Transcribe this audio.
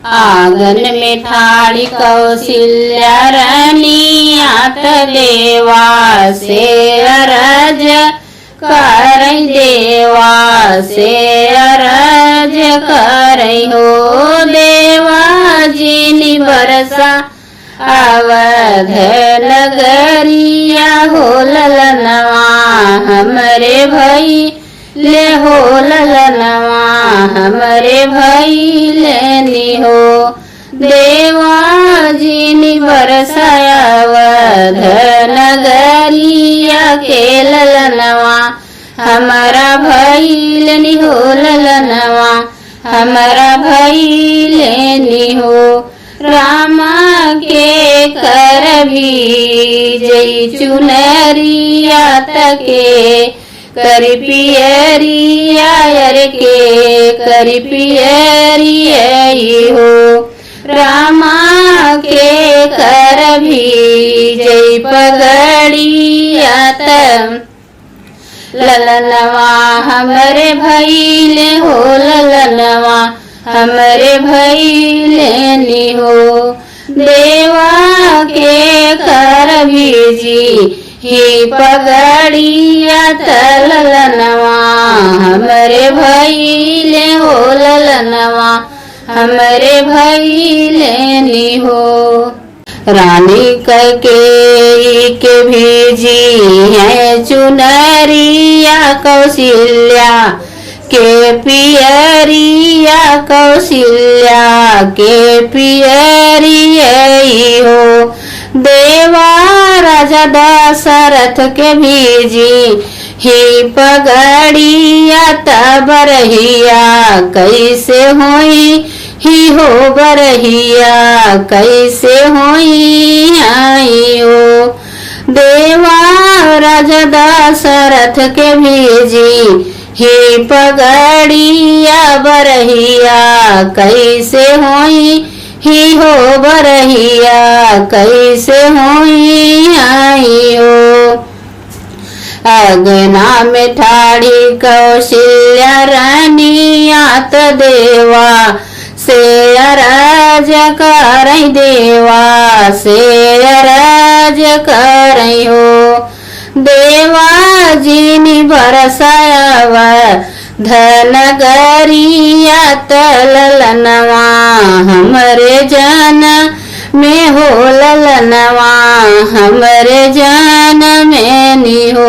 आंगन में ठाड़ी कौशल्या रानी आत देवा से अरज करई देवा से अरज करई हो देवा जिनी बरसा अवध नगरिया हो ललनवा हमरे भई ले हो ललनवा हमरे भई लेनी हो देवा जिनी बरसाया अवध नगरिया के ललनवा हमारा भई लेनी हो ललनवा हमारा भई लेनी हो रामा के कर भी जई चुनरिया तके करी पियरिया यर के करी पियरिया हो रामा के कर भी जई पगड़िया त ललनवा हमरे भईले हो ललनवा हमरे भई लेनी हो देवा के कर भीजी ही पगड़िया ललनवा हमरे भई ले हो ललनवा हमरे भई लेनी हो रानी के भीजी है चुनरिया कौशल्या के पियरिया कौशल्या के पियरिया हो देवा राजा दशरथ के भीजी ही पगड़िया तब रहिया कैसे होई ही हो बरहिया कैसे होई आई हो देवा राजा दशरथ के भीजी ही पगड़िया बरहिया कैसे होई ही हो बरहिया कैसे होई आई हो अगना में ठाड़ी कौशल्या रानी आत देवा से अरज करई देवा से अरज करई हो देवा जिनी बरसाव धनगरिया ललनवा हमरे जन में हो ललनवा हमरे जन में नी हो।